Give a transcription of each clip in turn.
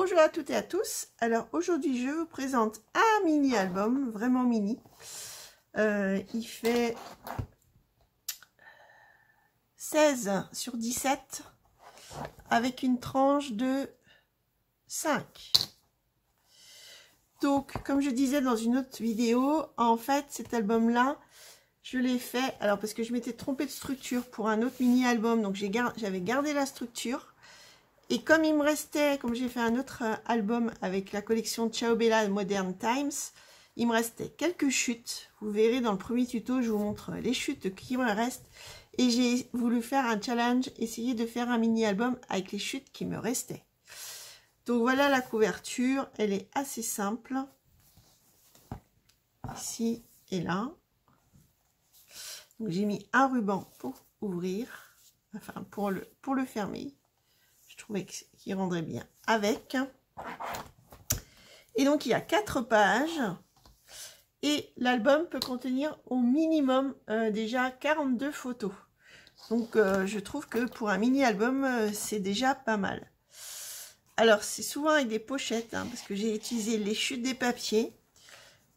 Bonjour à toutes et à tous. Alors aujourd'hui je vous présente un mini album, vraiment mini. Il fait 16 sur 17 avec une tranche de 5. Donc comme je disais dans une autre vidéo, en fait cet album là je l'ai fait, alors parce que je m'étais trompée de structure pour un autre mini album, donc j'avais gardé la structure. Et comme il me restait, comme j'ai fait un autre album avec la collection Ciao Bella Modern Times, il me restait quelques chutes. Vous verrez dans le premier tuto, je vous montre les chutes qui me restent. Et j'ai voulu faire un challenge, essayer de faire un mini album avec les chutes qui me restaient. Donc voilà la couverture, elle est assez simple. Ici et là. Donc j'ai mis un ruban pour ouvrir, enfin pour le fermer. Je trouvais qu'il rendrait bien avec. Et donc il y a 4 pages et l'album peut contenir au minimum déjà 42 photos. Donc je trouve que pour un mini album c'est déjà pas mal. Alors c'est souvent avec des pochettes hein, parce que j'ai utilisé les chutes des papiers.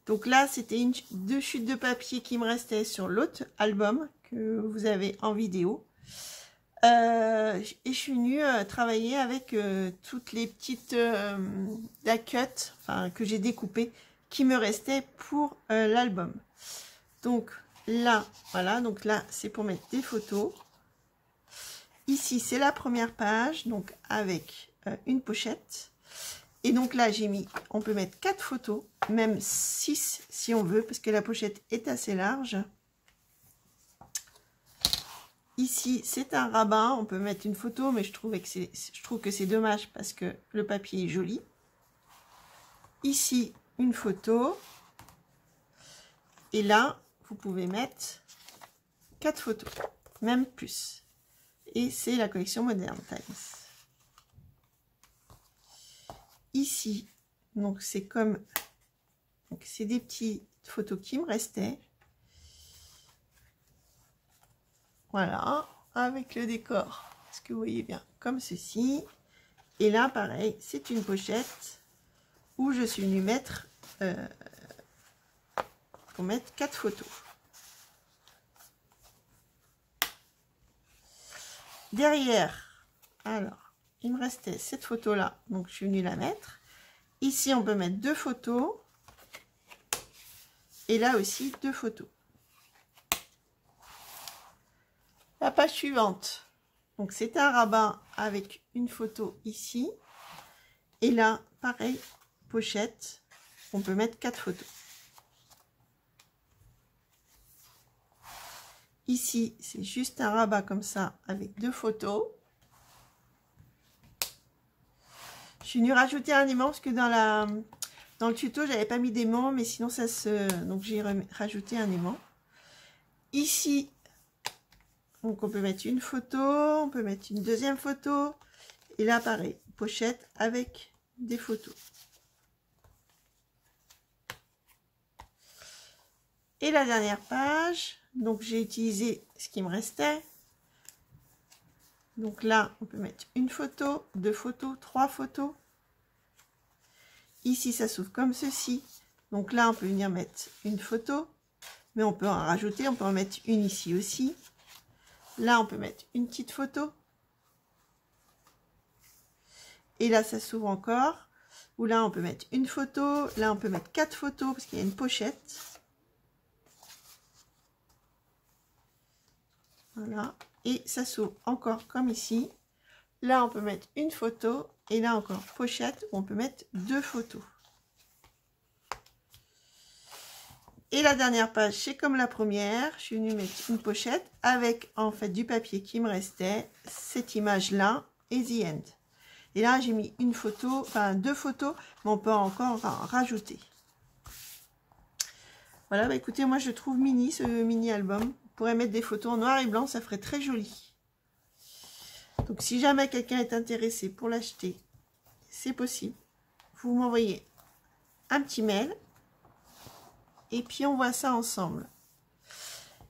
Donc là c'était 2 chutes de papier qui me restaient sur l'autre album que vous avez en vidéo. Et je suis venue travailler avec toutes les petites cut enfin, que j'ai découpées qui me restaient pour l'album. Donc là, voilà, donc là c'est pour mettre des photos. Ici c'est la première page, donc avec une pochette. Et donc là j'ai mis, on peut mettre 4 photos, même 6 si on veut, parce que la pochette est assez large. Ici, c'est un rabat, on peut mettre une photo, mais je trouve que c'est dommage parce que le papier est joli. Ici, une photo. Et là, vous pouvez mettre 4 photos, même plus. Et c'est la collection Modern Times. Ici, donc c'est comme... c'est des petites photos qui me restaient. Voilà, avec le décor, est-ce que vous voyez bien, comme ceci. Et là, pareil, c'est une pochette où je suis venue mettre, pour mettre 4 photos. Derrière, alors, il me restait cette photo-là, donc je suis venue la mettre. Ici, on peut mettre 2 photos. Et là aussi, 2 photos. La page suivante, donc c'est un rabat avec une photo ici. Et là, pareil, pochette, on peut mettre 4 photos. Ici, c'est juste un rabat comme ça avec 2 photos. Je suis venue rajouter un aimant parce que dans le tuto, j'avais pas mis d'aimant, mais sinon ça se... Donc j'ai rajouté un aimant. Ici, donc on peut mettre une photo, on peut mettre une deuxième photo. Et là, pareil, pochette avec des photos. Et la dernière page, donc j'ai utilisé ce qui me restait. Donc là, on peut mettre une photo, 2 photos, 3 photos. Ici, ça s'ouvre comme ceci. Donc là, on peut venir mettre une photo, mais on peut en rajouter, on peut en mettre une ici aussi. Là, on peut mettre une petite photo. Et là, ça s'ouvre encore. Ou là, on peut mettre une photo. Là, on peut mettre 4 photos parce qu'il y a une pochette. Voilà. Et ça s'ouvre encore comme ici. Là, on peut mettre une photo. Et là, encore pochette où on peut mettre 2 photos. Et la dernière page, c'est comme la première. Je suis venue mettre une pochette avec en fait du papier qui me restait. Cette image-là et The End. Et là, j'ai mis une photo, enfin 2 photos, mais on peut encore en rajouter. Voilà, bah écoutez, moi je trouve mini ce mini album. On pourrait mettre des photos en noir et blanc, ça ferait très joli. Donc si jamais quelqu'un est intéressé pour l'acheter, c'est possible. Vous m'envoyez un petit mail. Et puis on voit ça ensemble.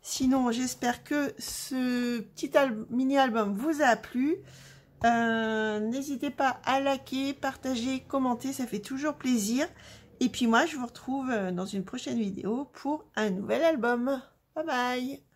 Sinon, j'espère que ce petit mini-album vous a plu. N'hésitez pas à liker, partager, commenter, ça fait toujours plaisir. Et puis moi, je vous retrouve dans une prochaine vidéo pour un nouvel album. Bye bye!